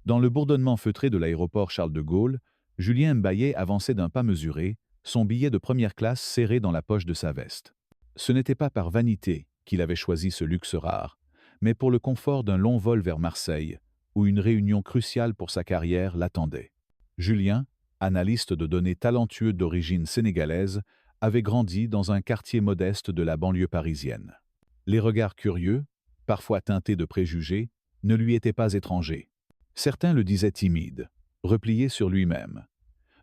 Dans le bourdonnement feutré de l'aéroport Charles de Gaulle, Julien Mbaye avançait d'un pas mesuré, son billet de première classe serré dans la poche de sa veste. Ce n'était pas par vanité qu'il avait choisi ce luxe rare, mais pour le confort d'un long vol vers Marseille, où une réunion cruciale pour sa carrière l'attendait. Julien, analyste de données talentueux d'origine sénégalaise, avait grandi dans un quartier modeste de la banlieue parisienne. Les regards curieux, parfois teintés de préjugés, ne lui étaient pas étrangers. Certains le disaient timide, replié sur lui-même.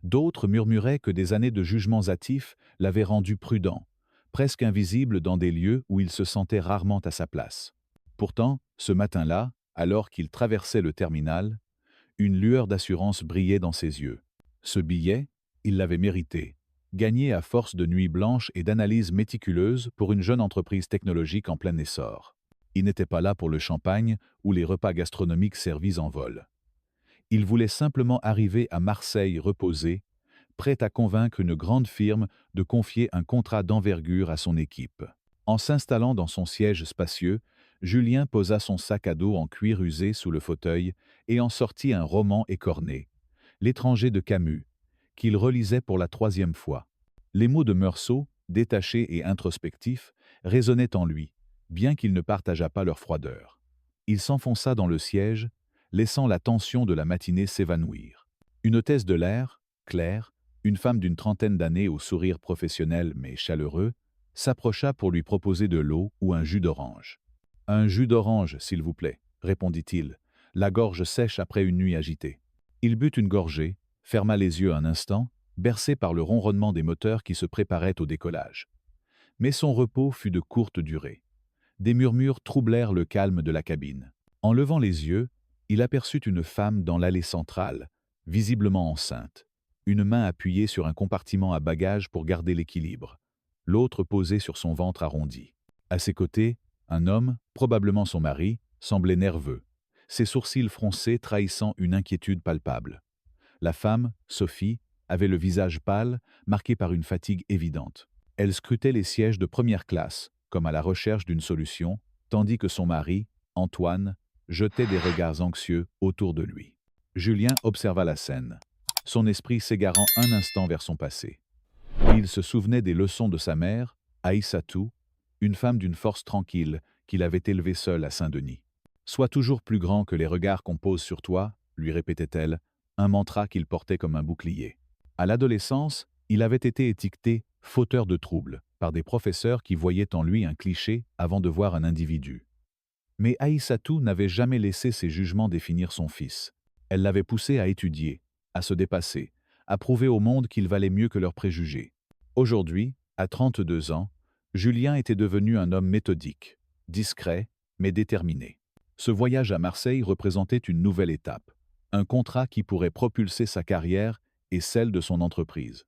D'autres murmuraient que des années de jugements hâtifs l'avaient rendu prudent, presque invisible dans des lieux où il se sentait rarement à sa place. Pourtant, ce matin-là, alors qu'il traversait le terminal, une lueur d'assurance brillait dans ses yeux. Ce billet, il l'avait mérité, gagné à force de nuits blanches et d'analyses méticuleuses pour une jeune entreprise technologique en plein essor. Il n'était pas là pour le champagne ou les repas gastronomiques servis en vol. Il voulait simplement arriver à Marseille reposé, prêt à convaincre une grande firme de confier un contrat d'envergure à son équipe. En s'installant dans son siège spacieux, Julien posa son sac à dos en cuir usé sous le fauteuil et en sortit un roman écorné, L'étranger de Camus, qu'il relisait pour la troisième fois. Les mots de Meursault, détachés et introspectifs, résonnaient en lui, bien qu'il ne partageât pas leur froideur. Il s'enfonça dans le siège, laissant la tension de la matinée s'évanouir. Une hôtesse de l'air, Claire, une femme d'une trentaine d'années au sourire professionnel mais chaleureux, s'approcha pour lui proposer de l'eau ou un jus d'orange. « Un jus d'orange, s'il vous plaît, » répondit-il, la gorge sèche après une nuit agitée. Il but une gorgée, ferma les yeux un instant, bercé par le ronronnement des moteurs qui se préparaient au décollage. Mais son repos fut de courte durée. Des murmures troublèrent le calme de la cabine. En levant les yeux, il aperçut une femme dans l'allée centrale, visiblement enceinte, une main appuyée sur un compartiment à bagages pour garder l'équilibre, l'autre posée sur son ventre arrondi. À ses côtés, un homme, probablement son mari, semblait nerveux, ses sourcils froncés trahissant une inquiétude palpable. La femme, Sophie, avait le visage pâle, marqué par une fatigue évidente. Elle scrutait les sièges de première classe, comme à la recherche d'une solution, tandis que son mari, Antoine, jetait des regards anxieux autour de lui. Julien observa la scène, son esprit s'égarant un instant vers son passé. Il se souvenait des leçons de sa mère, Aïssatou, une femme d'une force tranquille qu'il avait élevée seule à Saint-Denis. « Sois toujours plus grand que les regards qu'on pose sur toi », lui répétait-elle, un mantra qu'il portait comme un bouclier. À l'adolescence, il avait été étiqueté « fauteur de troubles » par des professeurs qui voyaient en lui un cliché avant de voir un individu. Mais Aïssatou n'avait jamais laissé ses jugements définir son fils. Elle l'avait poussé à étudier, à se dépasser, à prouver au monde qu'il valait mieux que leurs préjugés. Aujourd'hui, à 32 ans, Julien était devenu un homme méthodique, discret, mais déterminé. Ce voyage à Marseille représentait une nouvelle étape, un contrat qui pourrait propulser sa carrière et celle de son entreprise.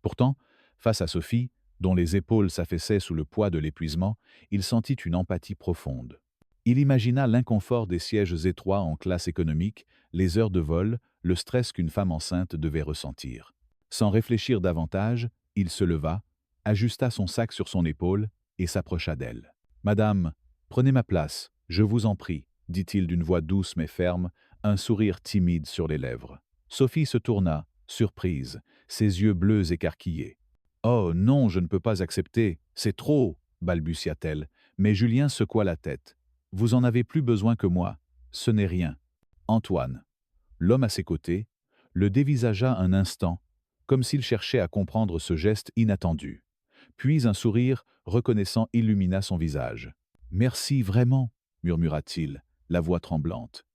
Pourtant, face à Sophie, dont les épaules s'affaissaient sous le poids de l'épuisement, il sentit une empathie profonde. Il imagina l'inconfort des sièges étroits en classe économique, les heures de vol, le stress qu'une femme enceinte devait ressentir. Sans réfléchir davantage, il se leva, ajusta son sac sur son épaule et s'approcha d'elle. « Madame, prenez ma place, je vous en prie », dit-il d'une voix douce mais ferme, un sourire timide sur les lèvres. Sophie se tourna, surprise, ses yeux bleus écarquillés. « Oh non, je ne peux pas accepter, c'est trop !» balbutia-t-elle, mais Julien secoua la tête. « Vous en avez plus besoin que moi, ce n'est rien. » Antoine, l'homme à ses côtés, le dévisagea un instant, comme s'il cherchait à comprendre ce geste inattendu. Puis un sourire reconnaissant illumina son visage. « Merci vraiment » murmura-t-il, la voix tremblante.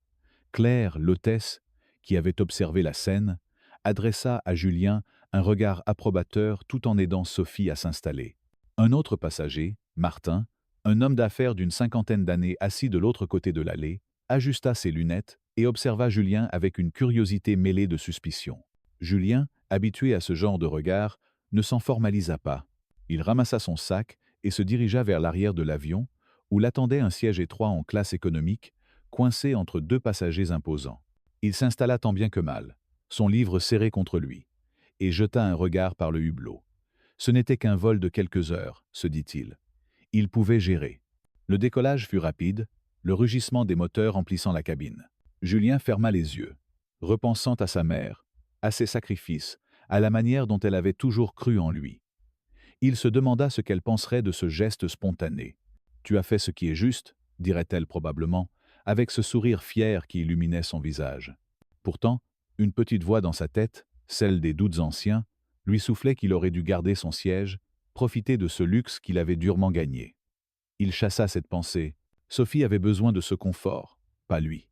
Claire, l'hôtesse, qui avait observé la scène, adressa à Julien un regard approbateur tout en aidant Sophie à s'installer. Un autre passager, Martin, un homme d'affaires d'une cinquantaine d'années assis de l'autre côté de l'allée, ajusta ses lunettes et observa Julien avec une curiosité mêlée de suspicion. Julien, habitué à ce genre de regard, ne s'en formalisa pas. Il ramassa son sac et se dirigea vers l'arrière de l'avion, où l'attendait un siège étroit en classe économique, coincé entre deux passagers imposants. Il s'installa tant bien que mal, son livre serré contre lui, et jeta un regard par le hublot. Ce n'était qu'un vol de quelques heures, se dit-il. Il pouvait gérer. Le décollage fut rapide, le rugissement des moteurs emplissant la cabine. Julien ferma les yeux, repensant à sa mère, à ses sacrifices, à la manière dont elle avait toujours cru en lui. Il se demanda ce qu'elle penserait de ce geste spontané. « Tu as fait ce qui est juste », dirait-elle probablement, avec ce sourire fier qui illuminait son visage. Pourtant, une petite voix dans sa tête, celle des doutes anciens, lui soufflait qu'il aurait dû garder son siège, profiter de ce luxe qu'il avait durement gagné. Il chassa cette pensée. Sophie avait besoin de ce confort, pas lui.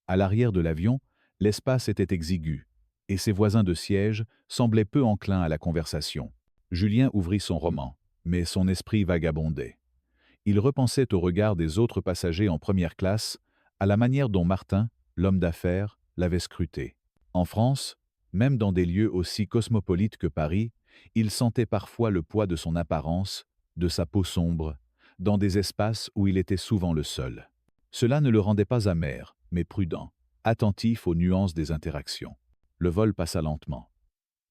À l'arrière de l'avion, l'espace était exigu, et ses voisins de siège semblaient peu enclins à la conversation. Julien ouvrit son roman, mais son esprit vagabondait. Il repensait au regard des autres passagers en première classe, à la manière dont Martin, l'homme d'affaires, l'avait scruté. En France, même dans des lieux aussi cosmopolites que Paris, il sentait parfois le poids de son apparence, de sa peau sombre, dans des espaces où il était souvent le seul. Cela ne le rendait pas amer, mais prudent, attentif aux nuances des interactions. Le vol passa lentement.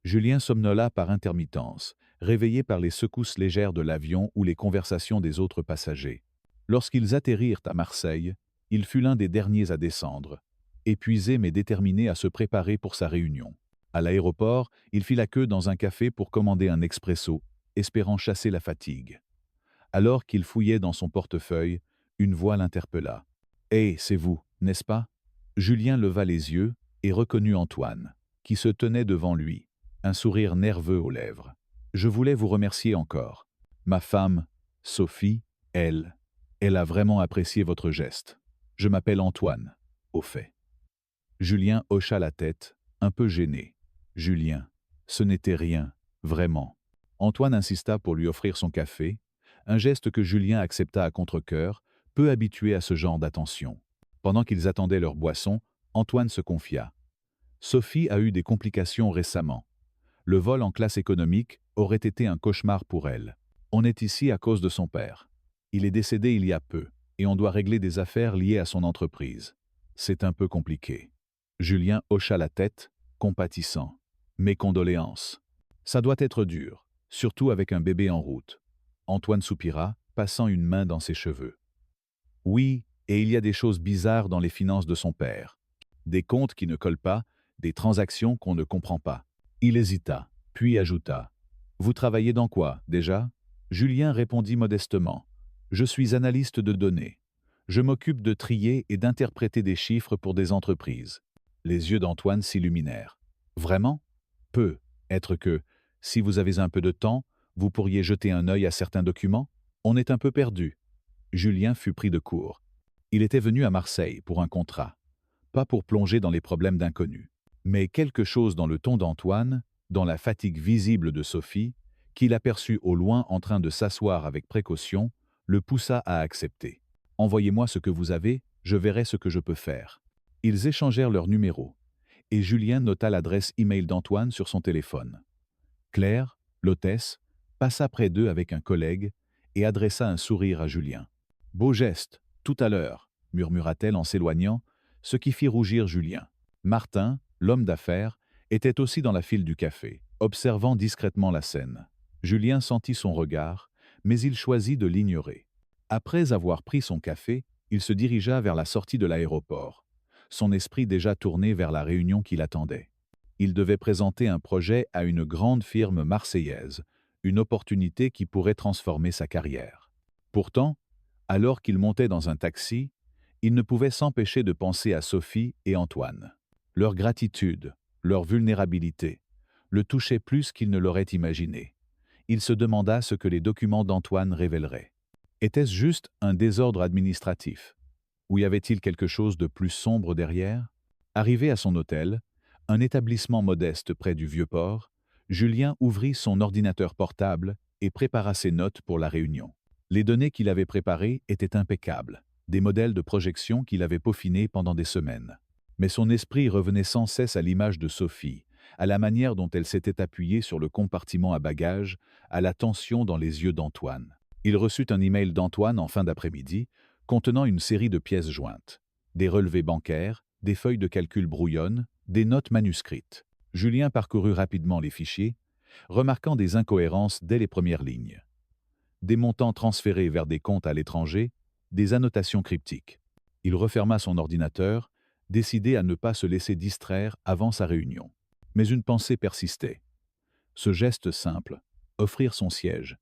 Julien somnola par intermittence, réveillé par les secousses légères de l'avion ou les conversations des autres passagers. Lorsqu'ils atterrirent à Marseille, il fut l'un des derniers à descendre, épuisé mais déterminé à se préparer pour sa réunion. À l'aéroport, il fit la queue dans un café pour commander un expresso, espérant chasser la fatigue. Alors qu'il fouillait dans son portefeuille, une voix l'interpella. « Hé, c'est vous, n'est-ce pas ?» Julien leva les yeux et reconnut Antoine, qui se tenait devant lui, un sourire nerveux aux lèvres. « Je voulais vous remercier encore. Ma femme, Sophie, elle a vraiment apprécié votre geste. Je m'appelle Antoine, au fait. » Julien hocha la tête, un peu gêné. « Julien, ce n'était rien, vraiment. » Antoine insista pour lui offrir son café, un geste que Julien accepta à contre-cœur, peu habitué à ce genre d'attention. Pendant qu'ils attendaient leur boisson, Antoine se confia. « Sophie a eu des complications récemment. Le vol en classe économique aurait été un cauchemar pour elle. On est ici à cause de son père. Il est décédé il y a peu, et on doit régler des affaires liées à son entreprise. C'est un peu compliqué. » Julien hocha la tête, compatissant. « Mes condoléances. Ça doit être dur, surtout avec un bébé en route. » Antoine soupira, passant une main dans ses cheveux. « Oui, et il y a des choses bizarres dans les finances de son père. Des comptes qui ne collent pas, des transactions qu'on ne comprend pas. » Il hésita, puis ajouta. « Vous travaillez dans quoi, déjà ?» Julien répondit modestement. « Je suis analyste de données. Je m'occupe de trier et d'interpréter des chiffres pour des entreprises. » Les yeux d'Antoine s'illuminèrent. « Vraiment ? Peu. Être que, si vous avez un peu de temps, vous pourriez jeter un œil à certains documents ? On est un peu perdu. » Julien fut pris de court. Il était venu à Marseille pour un contrat, pas pour plonger dans les problèmes d'inconnus. Mais quelque chose dans le ton d'Antoine, dans la fatigue visible de Sophie, qu'il aperçut au loin en train de s'asseoir avec précaution, le poussa à accepter. « Envoyez-moi ce que vous avez, je verrai ce que je peux faire. » Ils échangèrent leurs numéros, et Julien nota l'adresse e-mail d'Antoine sur son téléphone. Claire, l'hôtesse, passa près d'eux avec un collègue et adressa un sourire à Julien. « Beau geste, tout à l'heure, » murmura-t-elle en s'éloignant, ce qui fit rougir Julien. Martin, l'homme d'affaires, était aussi dans la file du café, observant discrètement la scène. Julien sentit son regard, mais il choisit de l'ignorer. Après avoir pris son café, il se dirigea vers la sortie de l'aéroport, son esprit déjà tourné vers la réunion qui l'attendait. Il devait présenter un projet à une grande firme marseillaise, une opportunité qui pourrait transformer sa carrière. Pourtant, alors qu'il montait dans un taxi, il ne pouvait s'empêcher de penser à Sophie et Antoine. Leur gratitude, leur vulnérabilité, le touchaient plus qu'il ne l'aurait imaginé. Il se demanda ce que les documents d'Antoine révéleraient. Était-ce juste un désordre administratif? Ou y avait-il quelque chose de plus sombre derrière? Arrivé à son hôtel, un établissement modeste près du Vieux-Port, Julien ouvrit son ordinateur portable et prépara ses notes pour la réunion. Les données qu'il avait préparées étaient impeccables, des modèles de projection qu'il avait peaufinés pendant des semaines. Mais son esprit revenait sans cesse à l'image de Sophie, à la manière dont elle s'était appuyée sur le compartiment à bagages, à la tension dans les yeux d'Antoine. Il reçut un email d'Antoine en fin d'après-midi, contenant une série de pièces jointes, des relevés bancaires, des feuilles de calcul brouillonnes, des notes manuscrites. Julien parcourut rapidement les fichiers, remarquant des incohérences dès les premières lignes. Des montants transférés vers des comptes à l'étranger, des annotations cryptiques. Il referma son ordinateur, décidé à ne pas se laisser distraire avant sa réunion. Mais une pensée persistait. Ce geste simple, offrir son siège,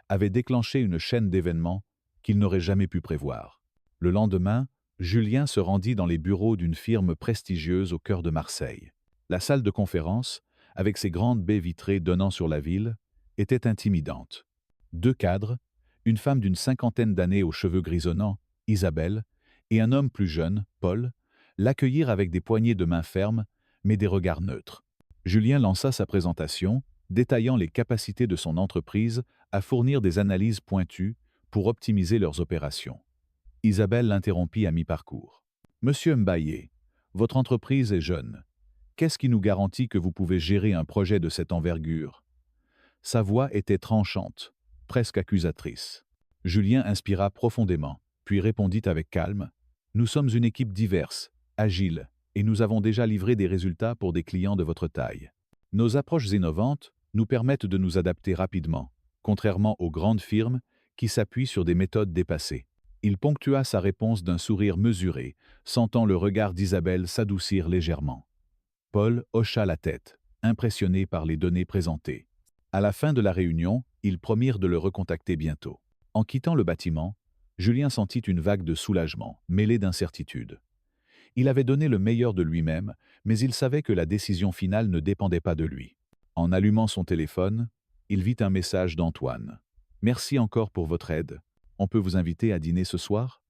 avait déclenché une chaîne d'événements qu'il n'aurait jamais pu prévoir. Le lendemain, Julien se rendit dans les bureaux d'une firme prestigieuse au cœur de Marseille. La salle de conférence, avec ses grandes baies vitrées donnant sur la ville, était intimidante. Deux cadres, une femme d'une cinquantaine d'années aux cheveux grisonnants, Isabelle, et un homme plus jeune, Paul, l'accueillirent avec des poignées de main fermes, mais des regards neutres. Julien lança sa présentation, détaillant les capacités de son entreprise à fournir des analyses pointues pour optimiser leurs opérations. Isabelle l'interrompit à mi-parcours. « Monsieur Mbaye, votre entreprise est jeune. Qu'est-ce qui nous garantit que vous pouvez gérer un projet de cette envergure ?» Sa voix était tranchante, presque accusatrice. Julien inspira profondément, puis répondit avec calme. « Nous sommes une équipe diverse, agile, et nous avons déjà livré des résultats pour des clients de votre taille. Nos approches innovantes nous permettent de nous adapter rapidement, contrairement aux grandes firmes qui s'appuient sur des méthodes dépassées. » Il ponctua sa réponse d'un sourire mesuré, sentant le regard d'Isabelle s'adoucir légèrement. Paul hocha la tête, impressionné par les données présentées. À la fin de la réunion, ils promirent de le recontacter bientôt. En quittant le bâtiment, Julien sentit une vague de soulagement, mêlée d'incertitude. Il avait donné le meilleur de lui-même, mais il savait que la décision finale ne dépendait pas de lui. En allumant son téléphone, il vit un message d'Antoine. « Merci encore pour votre aide. On peut vous inviter à dîner ce soir ?»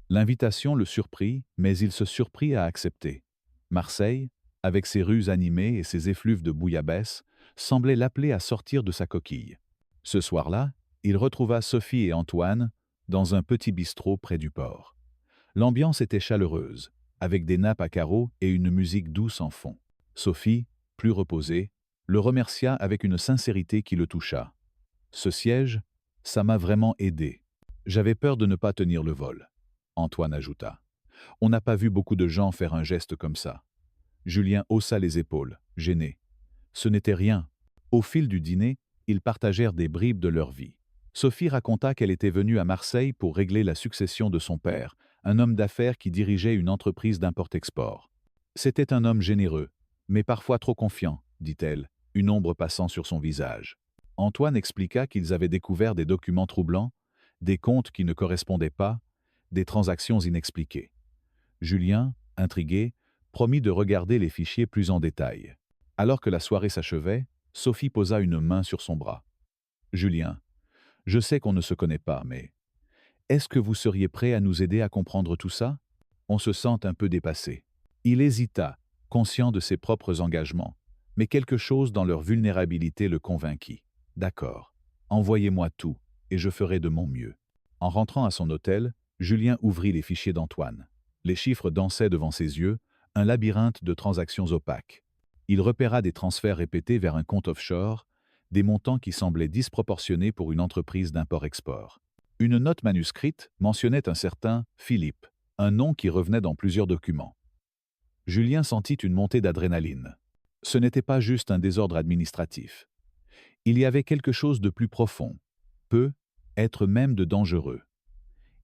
L'invitation le surprit, mais il se surprit à accepter. Marseille, avec ses rues animées et ses effluves de bouillabaisse, semblait l'appeler à sortir de sa coquille. Ce soir-là, il retrouva Sophie et Antoine dans un petit bistrot près du port. L'ambiance était chaleureuse, avec des nappes à carreaux et une musique douce en fond. Sophie, plus reposée, le remercia avec une sincérité qui le toucha. « Ce siège, ça m'a vraiment aidé. J'avais peur de ne pas tenir le vol. » Antoine ajouta. « On n'a pas vu beaucoup de gens faire un geste comme ça. » Julien haussa les épaules, gêné. Ce n'était rien. Au fil du dîner, ils partagèrent des bribes de leur vie. Sophie raconta qu'elle était venue à Marseille pour régler la succession de son père, un homme d'affaires qui dirigeait une entreprise d'import-export. C'était un homme généreux, mais parfois trop confiant, dit-elle, une ombre passant sur son visage. Antoine expliqua qu'ils avaient découvert des documents troublants, des comptes qui ne correspondaient pas, des transactions inexpliquées. Julien, intrigué, promit de regarder les fichiers plus en détail. Alors que la soirée s'achevait, Sophie posa une main sur son bras. « Julien, je sais qu'on ne se connaît pas, mais est-ce que vous seriez prêt à nous aider à comprendre tout ça ? On se sent un peu dépassé. » Il hésita, conscient de ses propres engagements, mais quelque chose dans leur vulnérabilité le convainquit. « D'accord, envoyez-moi tout, et je ferai de mon mieux. » En rentrant à son hôtel, Julien ouvrit les fichiers d'Antoine. Les chiffres dansaient devant ses yeux, un labyrinthe de transactions opaques. Il repéra des transferts répétés vers un compte offshore, des montants qui semblaient disproportionnés pour une entreprise d'import-export. Une note manuscrite mentionnait un certain Philippe, un nom qui revenait dans plusieurs documents. Julien sentit une montée d'adrénaline. Ce n'était pas juste un désordre administratif. Il y avait quelque chose de plus profond, être même de dangereux.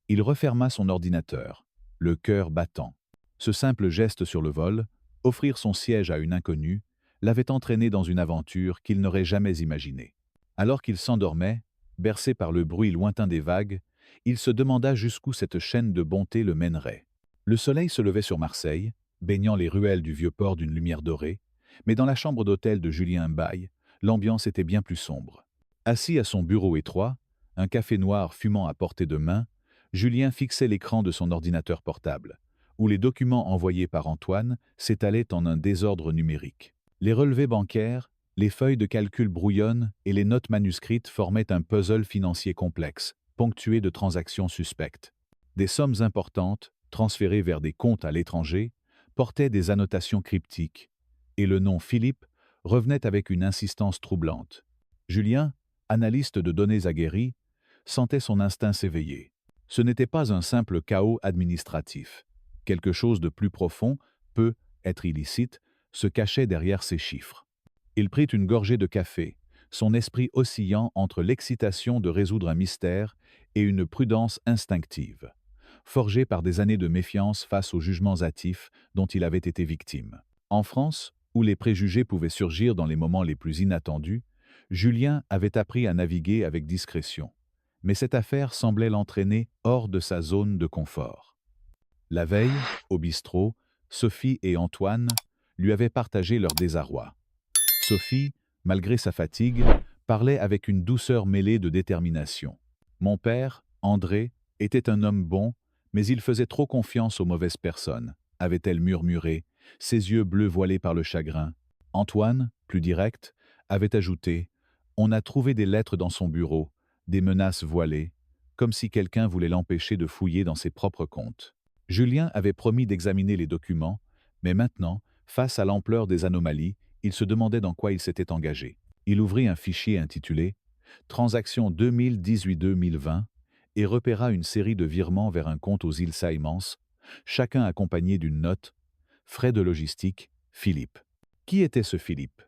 Il referma son ordinateur, le cœur battant. Ce simple geste sur le vol, offrir son siège à une inconnue, l'avait entraîné dans une aventure qu'il n'aurait jamais imaginée. Alors qu'il s'endormait, bercé par le bruit lointain des vagues, il se demanda jusqu'où cette chaîne de bonté le mènerait. Le soleil se levait sur Marseille, baignant les ruelles du vieux port d'une lumière dorée, mais dans la chambre d'hôtel de Julien Mbaye, l'ambiance était bien plus sombre. Assis à son bureau étroit, un café noir fumant à portée de main, Julien fixait l'écran de son ordinateur portable, où les documents envoyés par Antoine s'étalaient en un désordre numérique. Les relevés bancaires, les feuilles de calcul brouillonnes et les notes manuscrites formaient un puzzle financier complexe, ponctué de transactions suspectes. Des sommes importantes, transférées vers des comptes à l'étranger, portaient des annotations cryptiques, et le nom Philippe revenait avec une insistance troublante. Julien, analyste de données aguerri, sentait son instinct s'éveiller. Ce n'était pas un simple chaos administratif. Quelque chose de plus profond, être illicite, se cachait derrière ces chiffres. Il prit une gorgée de café, son esprit oscillant entre l'excitation de résoudre un mystère et une prudence instinctive. forgé par des années de méfiance face aux jugements hâtifs dont il avait été victime. En France, où les préjugés pouvaient surgir dans les moments les plus inattendus, Julien avait appris à naviguer avec discrétion. Mais cette affaire semblait l'entraîner hors de sa zone de confort. La veille, au bistrot, Sophie et Antoine lui avaient partagé leur désarroi. Sophie, malgré sa fatigue, parlait avec une douceur mêlée de détermination. Mon père, André, était un homme bon, mais il faisait trop confiance aux mauvaises personnes, avait-elle murmuré, ses yeux bleus voilés par le chagrin. Antoine, plus direct, avait ajouté « On a trouvé des lettres dans son bureau, des menaces voilées, comme si quelqu'un voulait l'empêcher de fouiller dans ses propres comptes. » Julien avait promis d'examiner les documents, mais maintenant, face à l'ampleur des anomalies, il se demandait dans quoi il s'était engagé. Il ouvrit un fichier intitulé « Transactions 2018-2020 » et repéra une série de virements vers un compte aux îles Caïmans, chacun accompagné d'une note « Frais de logistique, Philippe ». Qui était ce Philippe?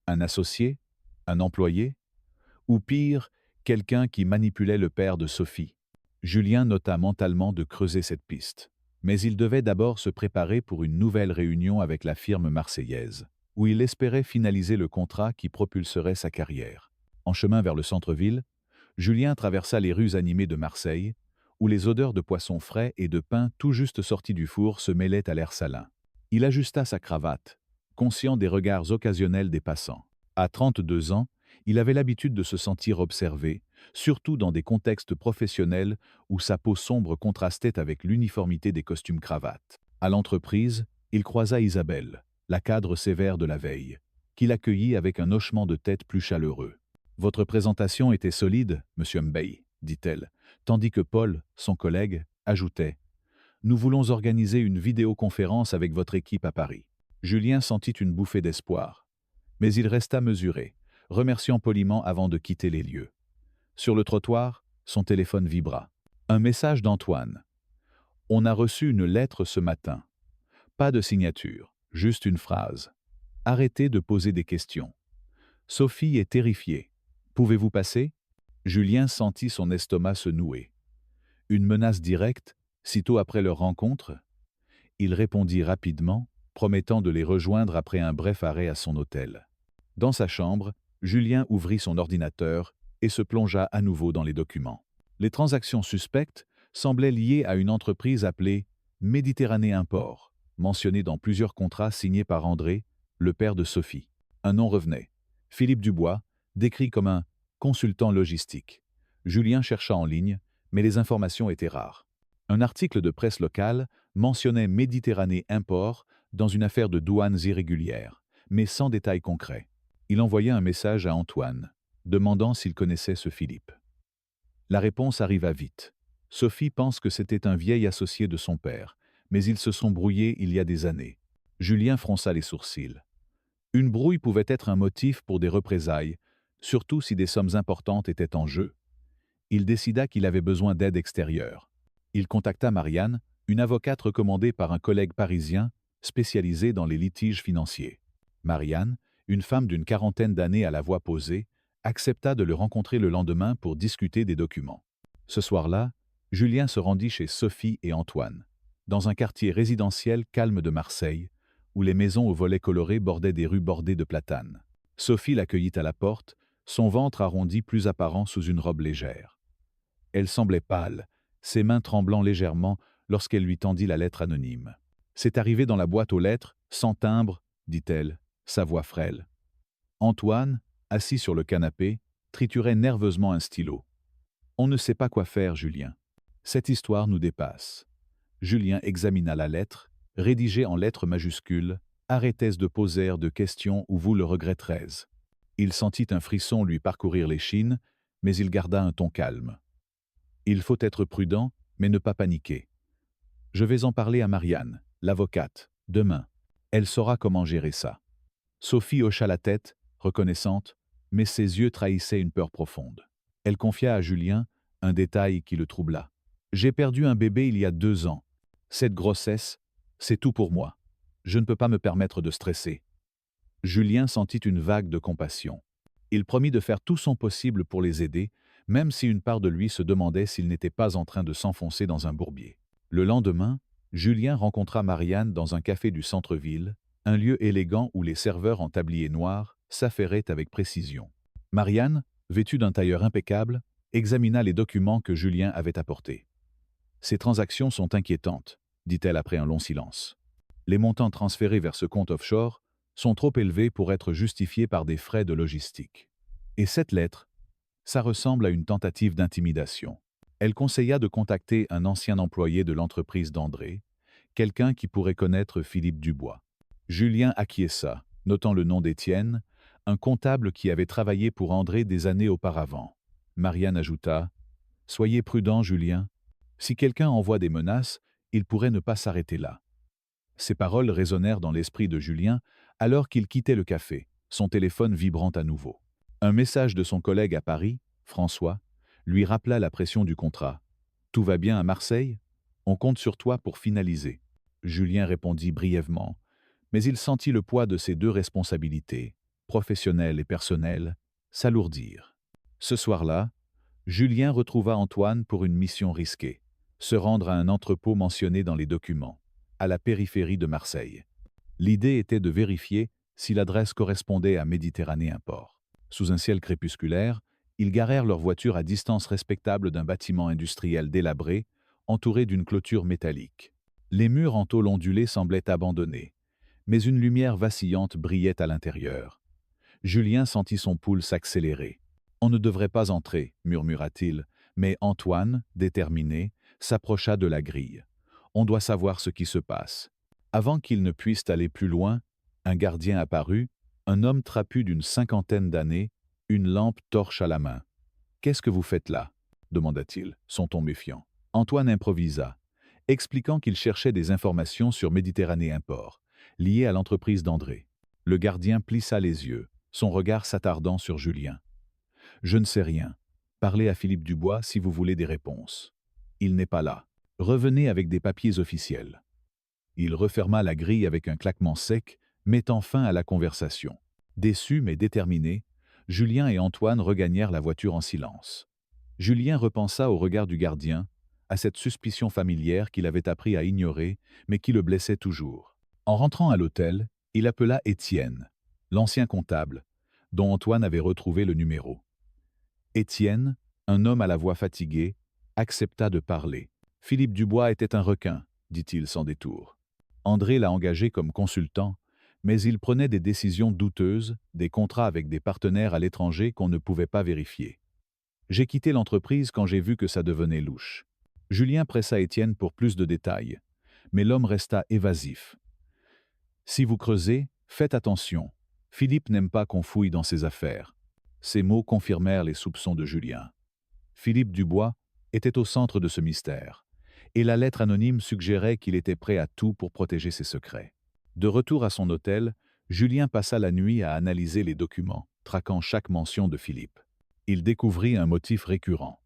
Un associé? Un employé? Ou pire, quelqu'un qui manipulait le père de Sophie? Julien nota mentalement de creuser cette piste. Mais il devait d'abord se préparer pour une nouvelle réunion avec la firme marseillaise, où il espérait finaliser le contrat qui propulserait sa carrière. En chemin vers le centre-ville, Julien traversa les rues animées de Marseille, où les odeurs de poissons frais et de pain tout juste sortis du four se mêlaient à l'air salin. Il ajusta sa cravate, conscient des regards occasionnels des passants. À 32 ans, il avait l'habitude de se sentir observé, surtout dans des contextes professionnels où sa peau sombre contrastait avec l'uniformité des costumes-cravates. À l'entreprise, il croisa Isabelle, la cadre sévère de la veille, qui l'accueillit avec un hochement de tête plus chaleureux. « Votre présentation était solide, monsieur Mbey, dit-elle, tandis que Paul, son collègue, ajoutait « Nous voulons organiser une vidéoconférence avec votre équipe à Paris. » Julien sentit une bouffée d'espoir. Mais il resta mesuré, remerciant poliment avant de quitter les lieux. Sur le trottoir, son téléphone vibra. Un message d'Antoine. « On a reçu une lettre ce matin. Pas de signature, juste une phrase. Arrêtez de poser des questions. Sophie est terrifiée. Pouvez-vous passer ?» Julien sentit son estomac se nouer. Une menace directe, sitôt après leur rencontre? Il répondit rapidement, promettant de les rejoindre après un bref arrêt à son hôtel. Dans sa chambre, Julien ouvrit son ordinateur et se plongea à nouveau dans les documents. Les transactions suspectes semblaient liées à une entreprise appelée Méditerranée Import, mentionnée dans plusieurs contrats signés par André, le père de Sophie. Un nom revenait. Philippe Dubois, décrit comme un consultant logistique. Julien chercha en ligne, mais les informations étaient rares. Un article de presse locale mentionnait Méditerranée Import dans une affaire de douanes irrégulières, mais sans détails concrets. Il envoya un message à Antoine, demandant s'il connaissait ce Philippe. La réponse arriva vite. Sophie pense que c'était un vieil associé de son père, mais ils se sont brouillés il y a des années. Julien fronça les sourcils. Une brouille pouvait être un motif pour des représailles, surtout si des sommes importantes étaient en jeu. Il décida qu'il avait besoin d'aide extérieure. Il contacta Marianne, une avocate recommandée par un collègue parisien spécialisé dans les litiges financiers. Marianne, une femme d'une quarantaine d'années à la voix posée, accepta de le rencontrer le lendemain pour discuter des documents. Ce soir-là, Julien se rendit chez Sophie et Antoine, dans un quartier résidentiel calme de Marseille, où les maisons aux volets colorés bordaient des rues bordées de platanes. Sophie l'accueillit à la porte, son ventre arrondi plus apparent sous une robe légère. Elle semblait pâle, ses mains tremblant légèrement lorsqu'elle lui tendit la lettre anonyme. « C'est arrivé dans la boîte aux lettres, sans timbre, » dit-elle, sa voix frêle. Antoine, assis sur le canapé, triturait nerveusement un stylo. « On ne sait pas quoi faire, Julien. Cette histoire nous dépasse. » Julien examina la lettre, rédigée en lettres majuscules. « Arrêtez de poser de questions ou vous le regretterez. » Il sentit un frisson lui parcourir l'échine, mais il garda un ton calme. « Il faut être prudent, mais ne pas paniquer. Je vais en parler à Marianne, l'avocate, demain. Elle saura comment gérer ça. » Sophie hocha la tête, reconnaissante, mais ses yeux trahissaient une peur profonde. Elle confia à Julien un détail qui le troubla. « J'ai perdu un bébé il y a 2 ans. Cette grossesse, c'est tout pour moi. Je ne peux pas me permettre de stresser. » Julien sentit une vague de compassion. Il promit de faire tout son possible pour les aider, même si une part de lui se demandait s'il n'était pas en train de s'enfoncer dans un bourbier. Le lendemain, Julien rencontra Marianne dans un café du centre-ville, un lieu élégant où les serveurs en tablier noir s'affairaient avec précision. Marianne, vêtue d'un tailleur impeccable, examina les documents que Julien avait apportés. « Ces transactions sont inquiétantes », dit-elle après un long silence. « Les montants transférés vers ce compte offshore sont trop élevés pour être justifiés par des frais de logistique. Et cette lettre, ça ressemble à une tentative d'intimidation. » Elle conseilla de contacter un ancien employé de l'entreprise d'André, quelqu'un qui pourrait connaître Philippe Dubois. Julien acquiesça, notant le nom d'Étienne, un comptable qui avait travaillé pour André des années auparavant. Marianne ajouta « Soyez prudent, Julien. Si quelqu'un envoie des menaces, il pourrait ne pas s'arrêter là. » Ces paroles résonnèrent dans l'esprit de Julien alors qu'il quittait le café, son téléphone vibrant à nouveau. Un message de son collègue à Paris, François, lui rappela la pression du contrat. « Tout va bien à Marseille ? On compte sur toi pour finaliser. » Julien répondit brièvement, mais il sentit le poids de ses deux responsabilités, professionnelles et personnelles, s'alourdir. Ce soir-là, Julien retrouva Antoine pour une mission risquée, se rendre à un entrepôt mentionné dans les documents, à la périphérie de Marseille. L'idée était de vérifier si l'adresse correspondait à Méditerranée Import. Sous un ciel crépusculaire, ils garèrent leur voiture à distance respectable d'un bâtiment industriel délabré, entouré d'une clôture métallique. Les murs en tôle ondulée semblaient abandonnés, mais une lumière vacillante brillait à l'intérieur. Julien sentit son pouls s'accélérer. « On ne devrait pas entrer, » murmura-t-il, mais Antoine, déterminé, s'approcha de la grille. « On doit savoir ce qui se passe. » Avant qu'ils ne puissent aller plus loin, un gardien apparut, un homme trapu d'une cinquantaine d'années, une lampe torche à la main. « Qu'est-ce que vous faites là ?» demanda-t-il, son ton méfiant. Antoine improvisa, expliquant qu'il cherchait des informations sur Méditerranée Import, liées à l'entreprise d'André. Le gardien plissa les yeux, son regard s'attardant sur Julien. « Je ne sais rien. Parlez à Philippe Dubois si vous voulez des réponses. Il n'est pas là. Revenez avec des papiers officiels. » Il referma la grille avec un claquement sec, mettant fin à la conversation. Déçus mais déterminés, Julien et Antoine regagnèrent la voiture en silence. Julien repensa au regard du gardien, à cette suspicion familière qu'il avait appris à ignorer, mais qui le blessait toujours. En rentrant à l'hôtel, il appela Étienne, l'ancien comptable, dont Antoine avait retrouvé le numéro. Étienne, un homme à la voix fatiguée, accepta de parler. « Philippe Dubois était un requin, » dit-il sans détour. André l'a engagé comme consultant, mais il prenait des décisions douteuses, des contrats avec des partenaires à l'étranger qu'on ne pouvait pas vérifier. J'ai quitté l'entreprise quand j'ai vu que ça devenait louche. Julien pressa Étienne pour plus de détails, mais l'homme resta évasif. Si vous creusez, faites attention. Philippe n'aime pas qu'on fouille dans ses affaires. Ces mots confirmèrent les soupçons de Julien. Philippe Dubois était au centre de ce mystère, et la lettre anonyme suggérait qu'il était prêt à tout pour protéger ses secrets. De retour à son hôtel, Julien passa la nuit à analyser les documents, traquant chaque mention de Philippe. Il découvrit un motif récurrent.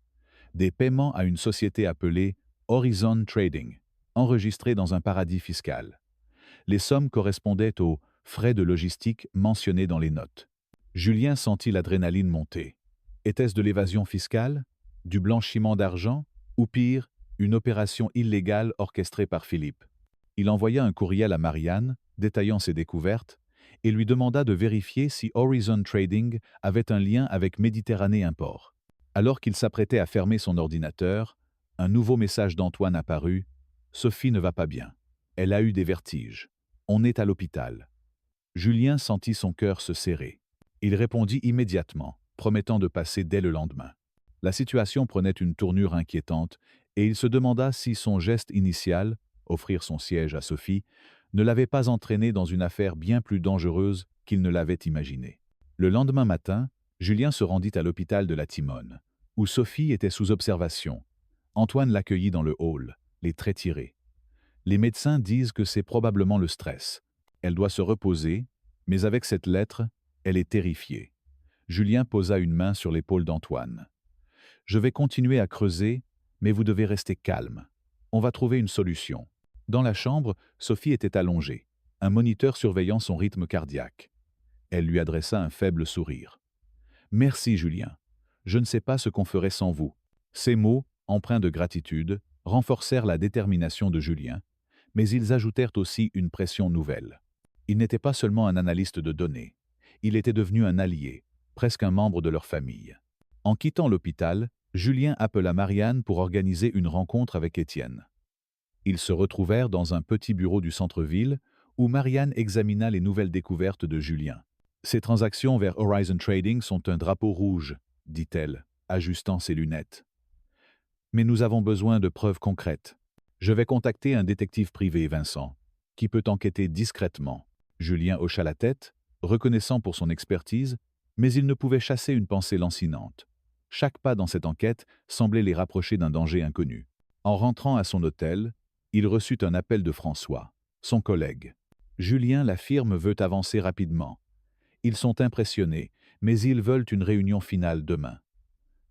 Des paiements à une société appelée Horizon Trading, enregistrée dans un paradis fiscal. Les sommes correspondaient aux frais de logistique mentionnés dans les notes. Julien sentit l'adrénaline monter. Était-ce de l'évasion fiscale, du blanchiment d'argent, ou pire, une opération illégale orchestrée par Philippe? Il envoya un courriel à Marianne, détaillant ses découvertes, et lui demanda de vérifier si Horizon Trading avait un lien avec Méditerranée Import. Alors qu'il s'apprêtait à fermer son ordinateur, un nouveau message d'Antoine apparut. « Sophie ne va pas bien. Elle a eu des vertiges. On est à l'hôpital. » Julien sentit son cœur se serrer. Il répondit immédiatement, promettant de passer dès le lendemain. La situation prenait une tournure inquiétante, et il se demanda si son geste initial, offrir son siège à Sophie, ne l'avait pas entraîné dans une affaire bien plus dangereuse qu'il ne l'avait imaginé. Le lendemain matin, Julien se rendit à l'hôpital de la Timone, où Sophie était sous observation. Antoine l'accueillit dans le hall, les traits tirés. Les médecins disent que c'est probablement le stress. Elle doit se reposer, mais avec cette lettre, elle est terrifiée. Julien posa une main sur l'épaule d'Antoine. « Je vais continuer à creuser, mais vous devez rester calme. On va trouver une solution. » Dans la chambre, Sophie était allongée, un moniteur surveillant son rythme cardiaque. Elle lui adressa un faible sourire. « Merci, Julien. Je ne sais pas ce qu'on ferait sans vous. » Ces mots, empreints de gratitude, renforcèrent la détermination de Julien, mais ils ajoutèrent aussi une pression nouvelle. Il n'était pas seulement un analyste de données, il était devenu un allié, presque un membre de leur famille. En quittant l'hôpital, Julien appela Marianne pour organiser une rencontre avec Étienne. Ils se retrouvèrent dans un petit bureau du centre-ville où Marianne examina les nouvelles découvertes de Julien. Ces transactions vers Horizon Trading sont un drapeau rouge, dit-elle, ajustant ses lunettes. Mais nous avons besoin de preuves concrètes. Je vais contacter un détective privé, Vincent, qui peut enquêter discrètement. Julien hocha la tête, reconnaissant pour son expertise, mais il ne pouvait chasser une pensée lancinante. Chaque pas dans cette enquête semblait les rapprocher d'un danger inconnu. En rentrant à son hôtel, il reçut un appel de François, son collègue. Julien, la firme veut avancer rapidement. Ils sont impressionnés, mais ils veulent une réunion finale demain.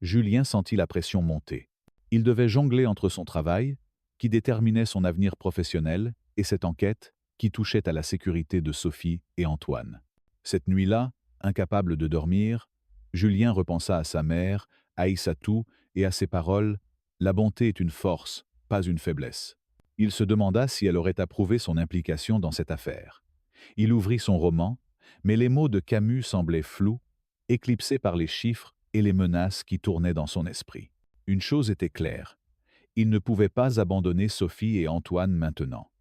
Julien sentit la pression monter. Il devait jongler entre son travail, qui déterminait son avenir professionnel, et cette enquête, qui touchait à la sécurité de Sophie et Antoine. Cette nuit-là, incapable de dormir, Julien repensa à sa mère, à Aïssatou et à ses paroles « La bonté est une force, pas une faiblesse ». Il se demanda si elle aurait approuvé son implication dans cette affaire. Il ouvrit son roman, mais les mots de Camus semblaient flous, éclipsés par les chiffres et les menaces qui tournaient dans son esprit. Une chose était claire, il ne pouvait pas abandonner Sophie et Antoine maintenant.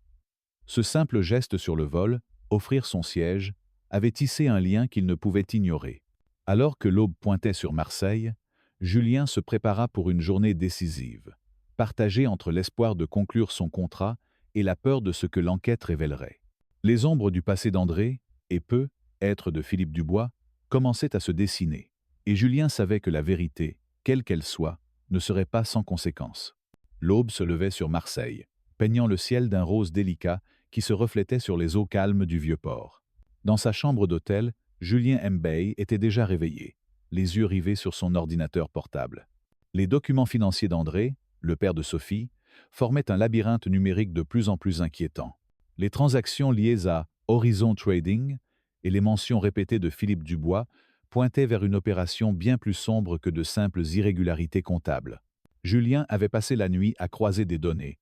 Ce simple geste sur le vol, offrir son siège, avait tissé un lien qu'il ne pouvait ignorer. Alors que l'aube pointait sur Marseille, Julien se prépara pour une journée décisive, partagée entre l'espoir de conclure son contrat et la peur de ce que l'enquête révélerait. Les ombres du passé d'André, et peu, être de Philippe Dubois, commençaient à se dessiner, et Julien savait que la vérité, quelle qu'elle soit, ne serait pas sans conséquence. L'aube se levait sur Marseille, peignant le ciel d'un rose délicat qui se reflétait sur les eaux calmes du Vieux-Port. Dans sa chambre d'hôtel, Julien Mbey était déjà réveillé, les yeux rivés sur son ordinateur portable. Les documents financiers d'André, le père de Sophie, formaient un labyrinthe numérique de plus en plus inquiétant. Les transactions liées à Horizon Trading et les mentions répétées de Philippe Dubois pointaient vers une opération bien plus sombre que de simples irrégularités comptables. Julien avait passé la nuit à croiser des données,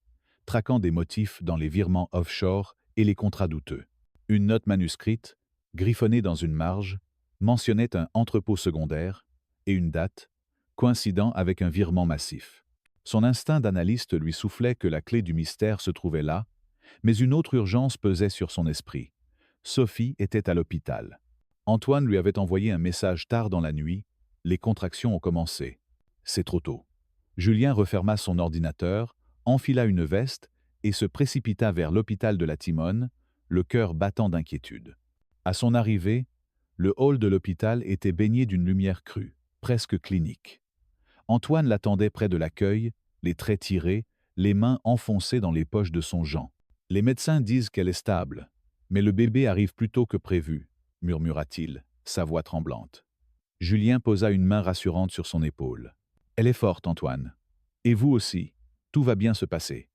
traquant des motifs dans les virements offshore et les contrats douteux. Une note manuscrite, griffonnée dans une marge, mentionnait un entrepôt secondaire et une date, coïncidant avec un virement massif. Son instinct d'analyste lui soufflait que la clé du mystère se trouvait là, mais une autre urgence pesait sur son esprit. Sophie était à l'hôpital. Antoine lui avait envoyé un message tard dans la nuit. Les contractions ont commencé. C'est trop tôt. Julien referma son ordinateur, enfila une veste et se précipita vers l'hôpital de la Timone, le cœur battant d'inquiétude. À son arrivée, le hall de l'hôpital était baigné d'une lumière crue, presque clinique. Antoine l'attendait près de l'accueil, les traits tirés, les mains enfoncées dans les poches de son gant. « Les médecins disent qu'elle est stable, mais le bébé arrive plus tôt que prévu », murmura-t-il, sa voix tremblante. Julien posa une main rassurante sur son épaule. « Elle est forte, Antoine. Et vous aussi, tout va bien se passer. »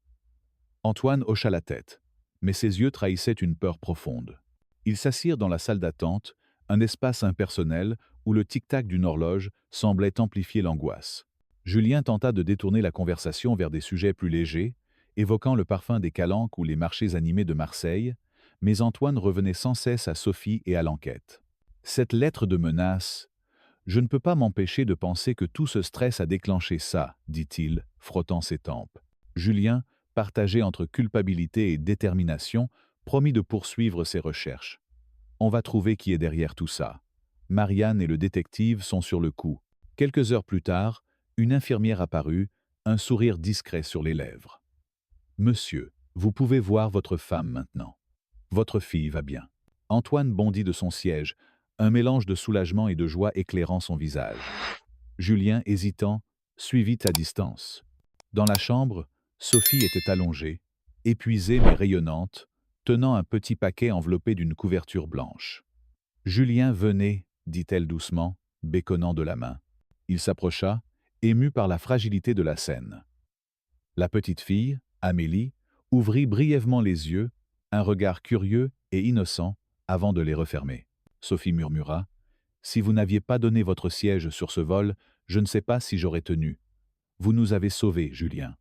Antoine hocha la tête, mais ses yeux trahissaient une peur profonde. Ils s'assirent dans la salle d'attente, un espace impersonnel où le tic-tac d'une horloge semblait amplifier l'angoisse. Julien tenta de détourner la conversation vers des sujets plus légers, évoquant le parfum des calanques ou les marchés animés de Marseille, mais Antoine revenait sans cesse à Sophie et à l'enquête. Cette lettre de menace, « Je ne peux pas m'empêcher de penser que tout ce stress a déclenché ça », dit-il, frottant ses tempes. Julien, partagé entre culpabilité et détermination, promit de poursuivre ses recherches. On va trouver qui est derrière tout ça. Marianne et le détective sont sur le coup. Quelques heures plus tard, une infirmière apparut, un sourire discret sur les lèvres. « Monsieur, vous pouvez voir votre femme maintenant. Votre fille va bien. » Antoine bondit de son siège, un mélange de soulagement et de joie éclairant son visage. Julien, hésitant, suivit à distance. Dans la chambre, Sophie était allongée, épuisée mais rayonnante, tenant un petit paquet enveloppé d'une couverture blanche. « Julien, venez, » dit-elle doucement, béconnant de la main. Il s'approcha, ému par la fragilité de la scène. La petite fille, Amélie, ouvrit brièvement les yeux, un regard curieux et innocent, avant de les refermer. Sophie murmura « Si vous n'aviez pas donné votre siège sur ce vol, je ne sais pas si j'aurais tenu. Vous nous avez sauvés, Julien. »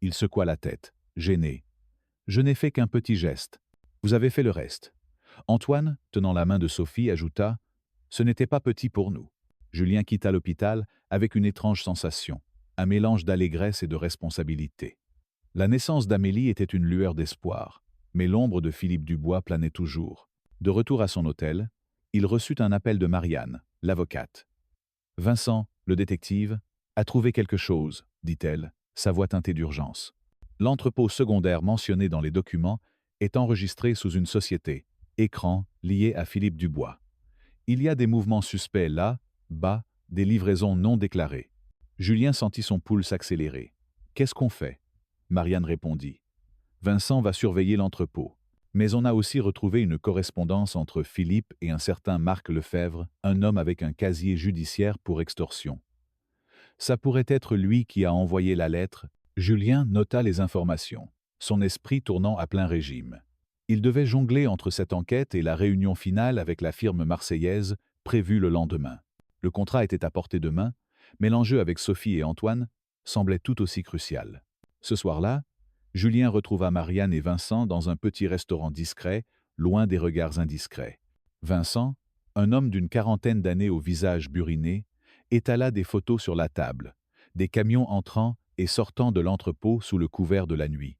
Il secoua la tête, gêné. Je n'ai fait qu'un petit geste. Vous avez fait le reste. Antoine, tenant la main de Sophie, ajouta: Ce n'était pas petit pour nous. Julien quitta l'hôpital avec une étrange sensation, un mélange d'allégresse et de responsabilité. La naissance d'Amélie était une lueur d'espoir, mais l'ombre de Philippe Dubois planait toujours. De retour à son hôtel, il reçut un appel de Marianne, l'avocate. Vincent, le détective, a trouvé quelque chose, dit-elle, sa voix teintée d'urgence. L'entrepôt secondaire mentionné dans les documents est enregistré sous une société, Écran, liée à Philippe Dubois. Il y a des mouvements suspects là, bas, des livraisons non déclarées. Julien sentit son pouls s'accélérer. Qu'est-ce qu'on fait? Marianne répondit. Vincent va surveiller l'entrepôt. Mais on a aussi retrouvé une correspondance entre Philippe et un certain Marc Lefebvre, un homme avec un casier judiciaire pour extorsion. Ça pourrait être lui qui a envoyé la lettre. Julien nota les informations, son esprit tournant à plein régime. Il devait jongler entre cette enquête et la réunion finale avec la firme marseillaise prévue le lendemain. Le contrat était à portée de main, mais l'enjeu avec Sophie et Antoine semblait tout aussi crucial. Ce soir-là, Julien retrouva Marianne et Vincent dans un petit restaurant discret, loin des regards indiscrets. Vincent, un homme d'une quarantaine d'années au visage buriné, étala des photos sur la table, des camions entrant et sortant de l'entrepôt sous le couvert de la nuit,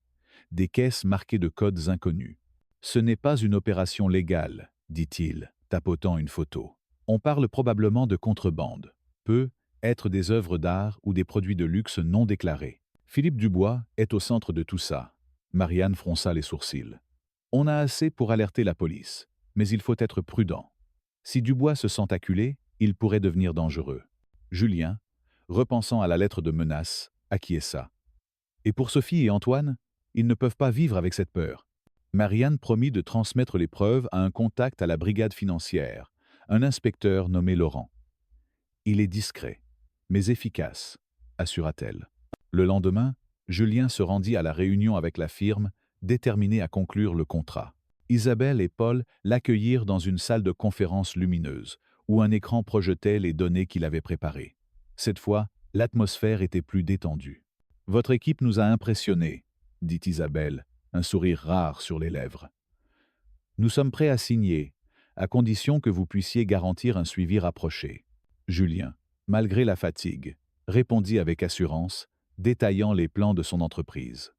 des caisses marquées de codes inconnus. « Ce n'est pas une opération légale, dit-il, tapotant une photo. On parle probablement de contrebande. Peut être des œuvres d'art ou des produits de luxe non déclarés. Philippe Dubois est au centre de tout ça. » Marianne fronça les sourcils. « On a assez pour alerter la police, mais il faut être prudent. Si Dubois se sent acculé, il pourrait devenir dangereux. » Julien, repensant à la lettre de menace, acquiesça. Et pour Sophie et Antoine, ils ne peuvent pas vivre avec cette peur. Marianne promit de transmettre les preuves à un contact à la brigade financière, un inspecteur nommé Laurent. Il est discret, mais efficace, assura-t-elle. Le lendemain, Julien se rendit à la réunion avec la firme, déterminé à conclure le contrat. Isabelle et Paul l'accueillirent dans une salle de conférence lumineuse, où un écran projetait les données qu'il avait préparées. Cette fois, l'atmosphère était plus détendue. « Votre équipe nous a impressionnés, » dit Isabelle, un sourire rare sur les lèvres. « Nous sommes prêts à signer, à condition que vous puissiez garantir un suivi rapproché. » Julien, malgré la fatigue, répondit avec assurance, détaillant les plans de son entreprise.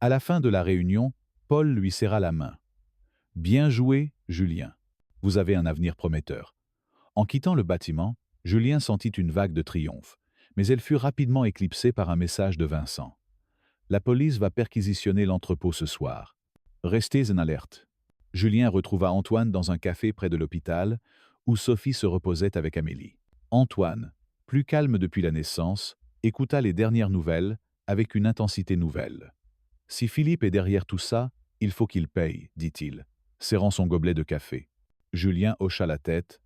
À la fin de la réunion, Paul lui serra la main. « Bien joué, Julien. Vous avez un avenir prometteur. » En quittant le bâtiment, Julien sentit une vague de triomphe, mais elle fut rapidement éclipsée par un message de Vincent. « La police va perquisitionner l'entrepôt ce soir. Restez en alerte. » Julien retrouva Antoine dans un café près de l'hôpital, où Sophie se reposait avec Amélie. Antoine, plus calme depuis la naissance, écouta les dernières nouvelles avec une intensité nouvelle. « Si Philippe est derrière tout ça, il faut qu'il paye, » dit-il, serrant son gobelet de café. Julien hocha la tête,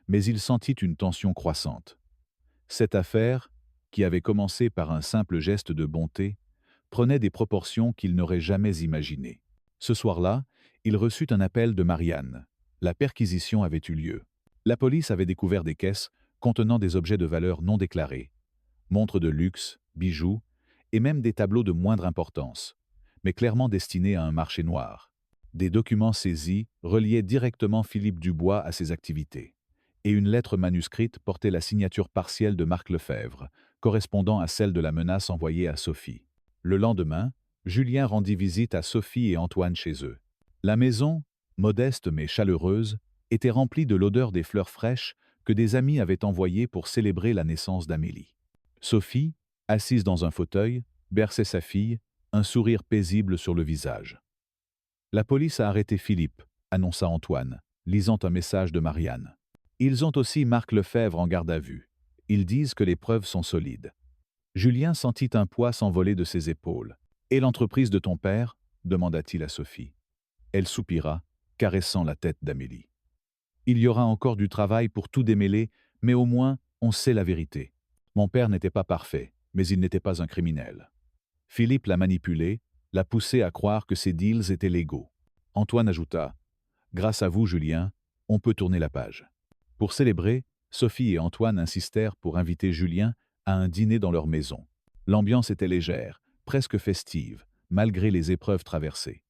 mais il sentit une tension croissante. Cette affaire, qui avait commencé par un simple geste de bonté, prenait des proportions qu'il n'aurait jamais imaginées. Ce soir-là, il reçut un appel de Marianne. La perquisition avait eu lieu. La police avait découvert des caisses contenant des objets de valeur non déclarés, montres de luxe, bijoux, et même des tableaux de moindre importance, mais clairement destinés à un marché noir. Des documents saisis reliaient directement Philippe Dubois à ses activités, et une lettre manuscrite portait la signature partielle de Marc Lefebvre, correspondant à celle de la menace envoyée à Sophie. Le lendemain, Julien rendit visite à Sophie et Antoine chez eux. La maison, modeste mais chaleureuse, était remplie de l'odeur des fleurs fraîches que des amis avaient envoyées pour célébrer la naissance d'Amélie. Sophie, assise dans un fauteuil, berçait sa fille, un sourire paisible sur le visage. « La police a arrêté Philippe, » annonça Antoine, lisant un message de Marianne. « Ils ont aussi Marc Lefebvre en garde à vue. Ils disent que les preuves sont solides. » Julien sentit un poids s'envoler de ses épaules. « Et l'entreprise de ton père ?» demanda-t-il à Sophie. Elle soupira, caressant la tête d'Amélie. « Il y aura encore du travail pour tout démêler, mais au moins, on sait la vérité. Mon père n'était pas parfait, mais il n'était pas un criminel. Philippe l'a manipulé, l'a poussé à croire que ses deals étaient légaux. » Antoine ajouta « Grâce à vous, Julien, on peut tourner la page. » Pour célébrer, Sophie et Antoine insistèrent pour inviter Julien à un dîner dans leur maison. L'ambiance était légère, presque festive, malgré les épreuves traversées.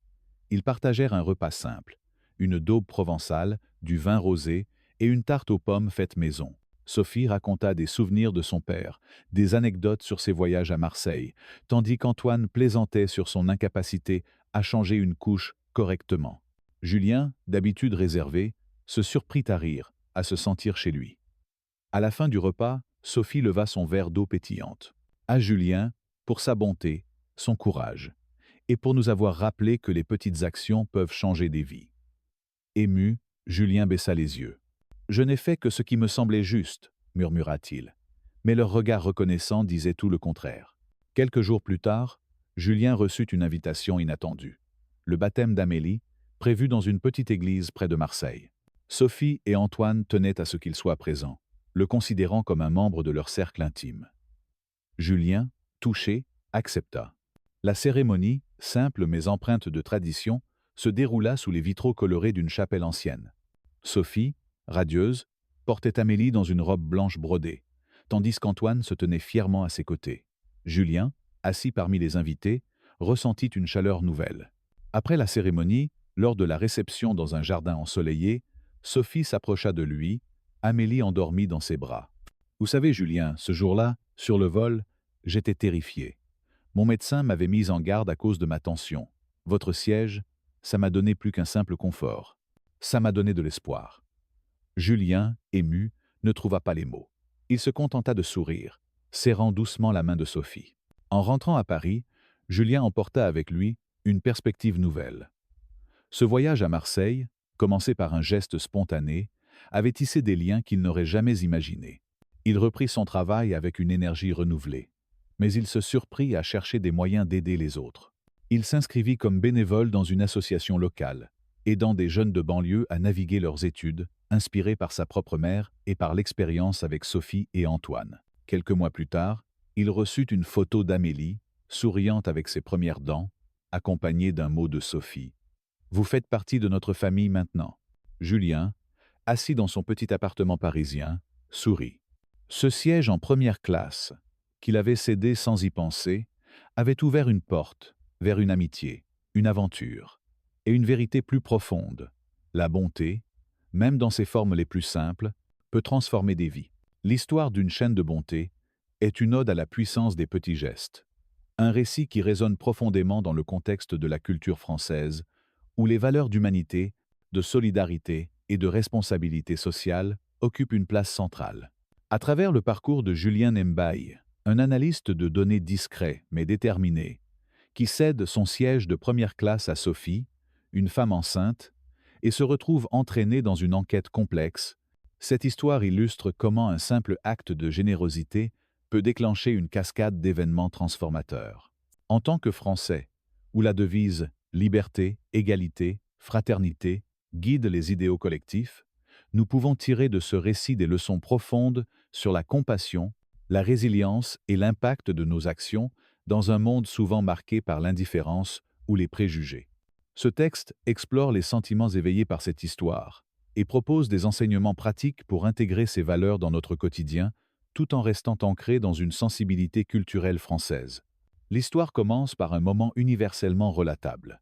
Ils partagèrent un repas simple, une daube provençale, du vin rosé et une tarte aux pommes faite maison. Sophie raconta des souvenirs de son père, des anecdotes sur ses voyages à Marseille, tandis qu'Antoine plaisantait sur son incapacité à changer une couche correctement. Julien, d'habitude réservé, se surprit à rire, à se sentir chez lui. À la fin du repas, Sophie leva son verre d'eau pétillante. À Julien, pour sa bonté, son courage, et pour nous avoir rappelé que les petites actions peuvent changer des vies. Ému, Julien baissa les yeux. « Je n'ai fait que ce qui me semblait juste, » murmura-t-il. Mais leur regard reconnaissant disait tout le contraire. Quelques jours plus tard, Julien reçut une invitation inattendue. Le baptême d'Amélie, prévu dans une petite église près de Marseille. Sophie et Antoine tenaient à ce qu'il soit présent, le considérant comme un membre de leur cercle intime. Julien, touché, accepta. La cérémonie, simple mais empreinte de tradition, se déroula sous les vitraux colorés d'une chapelle ancienne. Sophie, radieuse, portait Amélie dans une robe blanche brodée, tandis qu'Antoine se tenait fièrement à ses côtés. Julien, assis parmi les invités, ressentit une chaleur nouvelle. Après la cérémonie, lors de la réception dans un jardin ensoleillé, Sophie s'approcha de lui, Amélie endormie dans ses bras. « Vous savez, Julien, ce jour-là, sur le vol, j'étais terrifié. Mon médecin m'avait mise en garde à cause de ma tension. Votre siège, ça m'a donné plus qu'un simple confort. Ça m'a donné de l'espoir. » Julien, ému, ne trouva pas les mots. Il se contenta de sourire, serrant doucement la main de Sophie. En rentrant à Paris, Julien emporta avec lui une perspective nouvelle. Ce voyage à Marseille, commencé par un geste spontané, avait tissé des liens qu'il n'aurait jamais imaginés. Il reprit son travail avec une énergie renouvelée, mais il se surprit à chercher des moyens d'aider les autres. Il s'inscrivit comme bénévole dans une association locale, aidant des jeunes de banlieue à naviguer leurs études, inspiré par sa propre mère et par l'expérience avec Sophie et Antoine. Quelques mois plus tard, il reçut une photo d'Amélie, souriante avec ses premières dents, accompagnée d'un mot de Sophie. « Vous faites partie de notre famille maintenant. » Julien, assis dans son petit appartement parisien, sourit. Ce siège en première classe, qu'il avait cédé sans y penser, avait ouvert une porte vers une amitié, une aventure, et une vérité plus profonde. La bonté, même dans ses formes les plus simples, peut transformer des vies. L'histoire d'une chaîne de bonté est une ode à la puissance des petits gestes. Un récit qui résonne profondément dans le contexte de la culture française, où les valeurs d'humanité, de solidarité et de responsabilité sociale occupent une place centrale. À travers le parcours de Julien Mbaye, un analyste de données discret mais déterminé, qui cède son siège de première classe à Sophie, une femme enceinte, et se retrouve entraîné dans une enquête complexe, cette histoire illustre comment un simple acte de générosité peut déclencher une cascade d'événements transformateurs. En tant que Français, où la devise « liberté, égalité, fraternité » guide les idéaux collectifs, nous pouvons tirer de ce récit des leçons profondes sur la compassion, la résilience et l'impact de nos actions dans un monde souvent marqué par l'indifférence ou les préjugés. Ce texte explore les sentiments éveillés par cette histoire et propose des enseignements pratiques pour intégrer ces valeurs dans notre quotidien, tout en restant ancré dans une sensibilité culturelle française. L'histoire commence par un moment universellement relatable.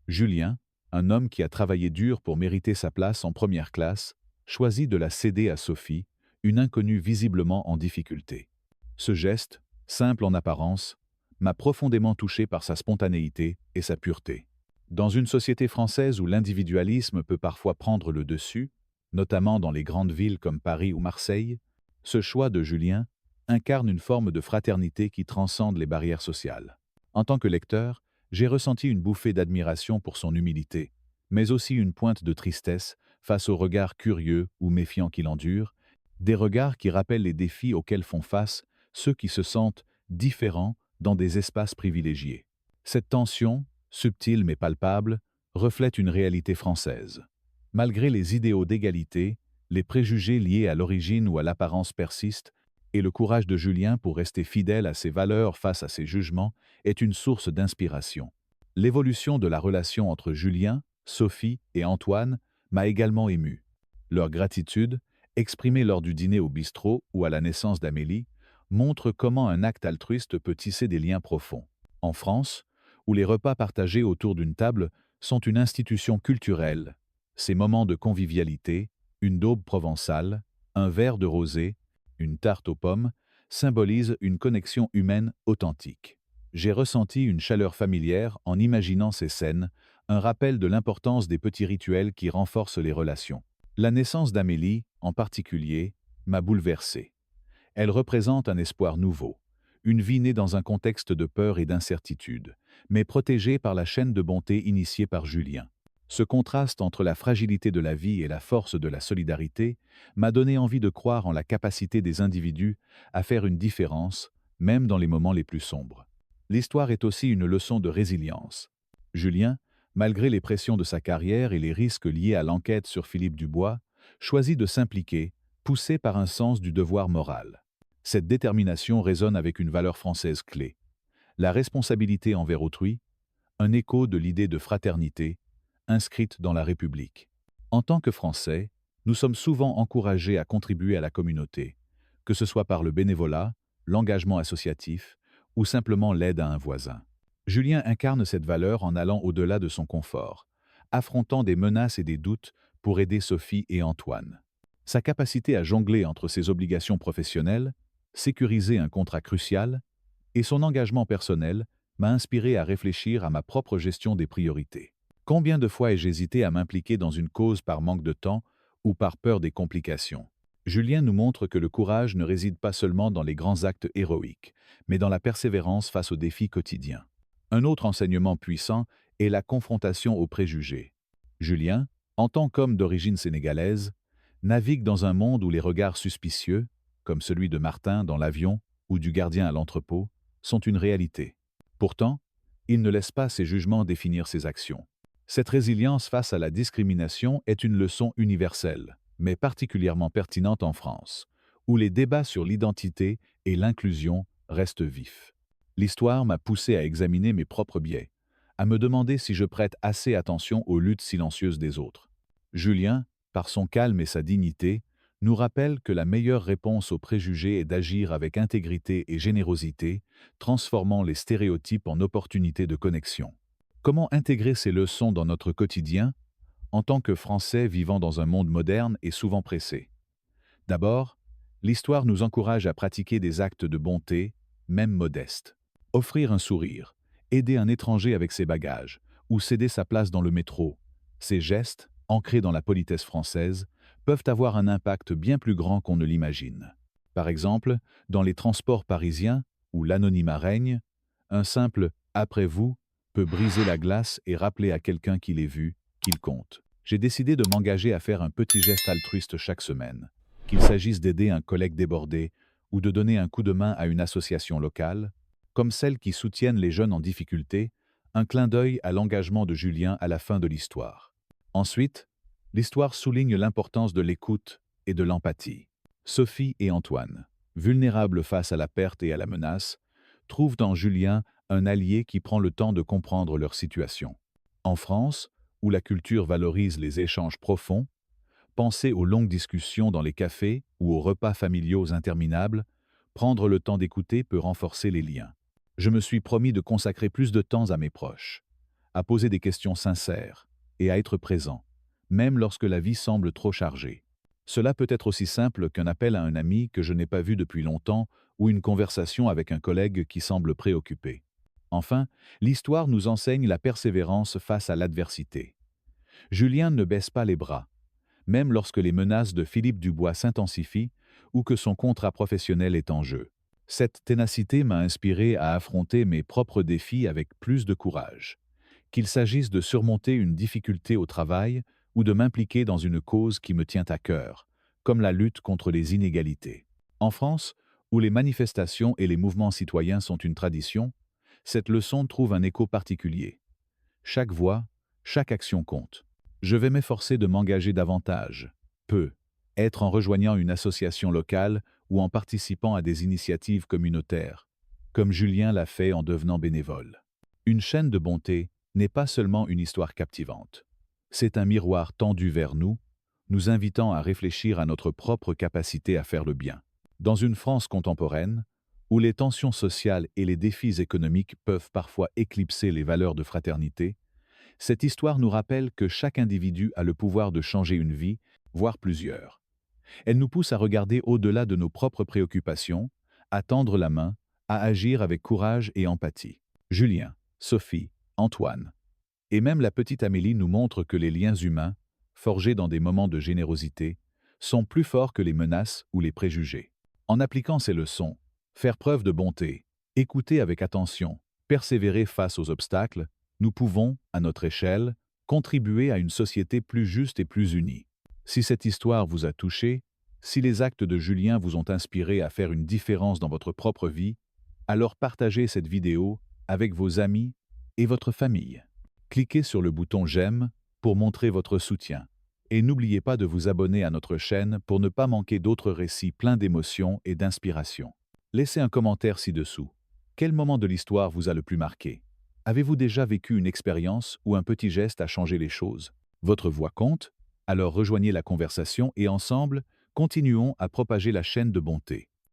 Julien, un homme qui a travaillé dur pour mériter sa place en première classe, choisit de la céder à Sophie, une inconnue visiblement en difficulté. Ce geste, simple en apparence, m'a profondément touché par sa spontanéité et sa pureté. Dans une société française où l'individualisme peut parfois prendre le dessus, notamment dans les grandes villes comme Paris ou Marseille, ce choix de Julien incarne une forme de fraternité qui transcende les barrières sociales. En tant que lecteur, j'ai ressenti une bouffée d'admiration pour son humilité, mais aussi une pointe de tristesse face aux regards curieux ou méfiants qu'il endure, des regards qui rappellent les défis auxquels font face ceux qui se sentent différents dans des espaces privilégiés. Cette tension, subtile mais palpable, reflète une réalité française. Malgré les idéaux d'égalité, les préjugés liés à l'origine ou à l'apparence persistent, et le courage de Julien pour rester fidèle à ses valeurs face à ses jugements est une source d'inspiration. L'évolution de la relation entre Julien, Sophie et Antoine m'a également ému. Leur gratitude, exprimée lors du dîner au bistrot ou à la naissance d'Amélie, montre comment un acte altruiste peut tisser des liens profonds. En France, où les repas partagés autour d'une table sont une institution culturelle, ces moments de convivialité, une daube provençale, un verre de rosé, une tarte aux pommes, symbolisent une connexion humaine authentique. J'ai ressenti une chaleur familière en imaginant ces scènes, un rappel de l'importance des petits rituels qui renforcent les relations. La naissance d'Amélie, en particulier, m'a bouleversé. Elle représente un espoir nouveau, une vie née dans un contexte de peur et d'incertitude, mais protégée par la chaîne de bonté initiée par Julien. Ce contraste entre la fragilité de la vie et la force de la solidarité m'a donné envie de croire en la capacité des individus à faire une différence, même dans les moments les plus sombres. L'histoire est aussi une leçon de résilience. Julien, malgré les pressions de sa carrière et les risques liés à l'enquête sur Philippe Dubois, choisit de s'impliquer, poussé par un sens du devoir moral. Cette détermination résonne avec une valeur française clé: la responsabilité envers autrui, un écho de l'idée de fraternité, inscrite dans la République. En tant que Français, nous sommes souvent encouragés à contribuer à la communauté, que ce soit par le bénévolat, l'engagement associatif ou simplement l'aide à un voisin. Julien incarne cette valeur en allant au-delà de son confort, affrontant des menaces et des doutes pour aider Sophie et Antoine. Sa capacité à jongler entre ses obligations professionnelles, sécuriser un contrat crucial, et son engagement personnel m'a inspiré à réfléchir à ma propre gestion des priorités. Combien de fois ai-je hésité à m'impliquer dans une cause par manque de temps ou par peur des complications? Julien nous montre que le courage ne réside pas seulement dans les grands actes héroïques, mais dans la persévérance face aux défis quotidiens. Un autre enseignement puissant est la confrontation aux préjugés. Julien, en tant qu'homme d'origine sénégalaise, navigue dans un monde où les regards suspicieux, comme celui de Martin dans l'avion ou du gardien à l'entrepôt, sont une réalité. Pourtant, il ne laisse pas ses jugements définir ses actions. Cette résilience face à la discrimination est une leçon universelle, mais particulièrement pertinente en France, où les débats sur l'identité et l'inclusion restent vifs. L'histoire m'a poussé à examiner mes propres biais, à me demander si je prête assez attention aux luttes silencieuses des autres. Julien, par son calme et sa dignité, nous rappelle que la meilleure réponse aux préjugés est d'agir avec intégrité et générosité, transformant les stéréotypes en opportunités de connexion. Comment intégrer ces leçons dans notre quotidien, en tant que Français vivant dans un monde moderne et souvent pressé? D'abord, l'histoire nous encourage à pratiquer des actes de bonté, même modestes. Offrir un sourire, aider un étranger avec ses bagages, ou céder sa place dans le métro. Ces gestes, ancrés dans la politesse française, peuvent avoir un impact bien plus grand qu'on ne l'imagine. Par exemple, dans les transports parisiens, où l'anonymat règne, un simple « après vous » peut briser la glace et rappeler à quelqu'un qu'il est vu, qu'il compte. J'ai décidé de m'engager à faire un petit geste altruiste chaque semaine, qu'il s'agisse d'aider un collègue débordé ou de donner un coup de main à une association locale, comme celles qui soutiennent les jeunes en difficulté, un clin d'œil à l'engagement de Julien à la fin de l'histoire. Ensuite, l'histoire souligne l'importance de l'écoute et de l'empathie. Sophie et Antoine, vulnérables face à la perte et à la menace, trouvent en Julien un allié qui prend le temps de comprendre leur situation. En France, où la culture valorise les échanges profonds, pensez aux longues discussions dans les cafés ou aux repas familiaux interminables, prendre le temps d'écouter peut renforcer les liens. Je me suis promis de consacrer plus de temps à mes proches, à poser des questions sincères et à être présent, même lorsque la vie semble trop chargée. Cela peut être aussi simple qu'un appel à un ami que je n'ai pas vu depuis longtemps ou une conversation avec un collègue qui semble préoccupé. Enfin, l'histoire nous enseigne la persévérance face à l'adversité. Julien ne baisse pas les bras, même lorsque les menaces de Philippe Dubois s'intensifient ou que son contrat professionnel est en jeu. Cette ténacité m'a inspiré à affronter mes propres défis avec plus de courage. Qu'il s'agisse de surmonter une difficulté au travail ou de m'impliquer dans une cause qui me tient à cœur, comme la lutte contre les inégalités. En France, où les manifestations et les mouvements citoyens sont une tradition, cette leçon trouve un écho particulier. Chaque voix, chaque action compte. Je vais m'efforcer de m'engager davantage, être en rejoignant une association locale ou en participant à des initiatives communautaires, comme Julien l'a fait en devenant bénévole. Une chaîne de bonté n'est pas seulement une histoire captivante. C'est un miroir tendu vers nous, nous invitant à réfléchir à notre propre capacité à faire le bien. Dans une France contemporaine, où les tensions sociales et les défis économiques peuvent parfois éclipser les valeurs de fraternité, cette histoire nous rappelle que chaque individu a le pouvoir de changer une vie, voire plusieurs. Elle nous pousse à regarder au-delà de nos propres préoccupations, à tendre la main, à agir avec courage et empathie. Julien, Sophie, Antoine et même la petite Amélie nous montrent que les liens humains, forgés dans des moments de générosité, sont plus forts que les menaces ou les préjugés. En appliquant ces leçons, faire preuve de bonté, écouter avec attention, persévérer face aux obstacles, nous pouvons, à notre échelle, contribuer à une société plus juste et plus unie. Si cette histoire vous a touché, si les actes de Julien vous ont inspiré à faire une différence dans votre propre vie, alors partagez cette vidéo avec vos amis et votre famille. Cliquez sur le bouton j'aime pour montrer votre soutien. Et n'oubliez pas de vous abonner à notre chaîne pour ne pas manquer d'autres récits pleins d'émotions et d'inspiration. Laissez un commentaire ci-dessous. Quel moment de l'histoire vous a le plus marqué? Avez-vous déjà vécu une expérience où un petit geste a changé les choses? Votre voix compte? Alors rejoignez la conversation et ensemble, continuons à propager la chaîne de bonté.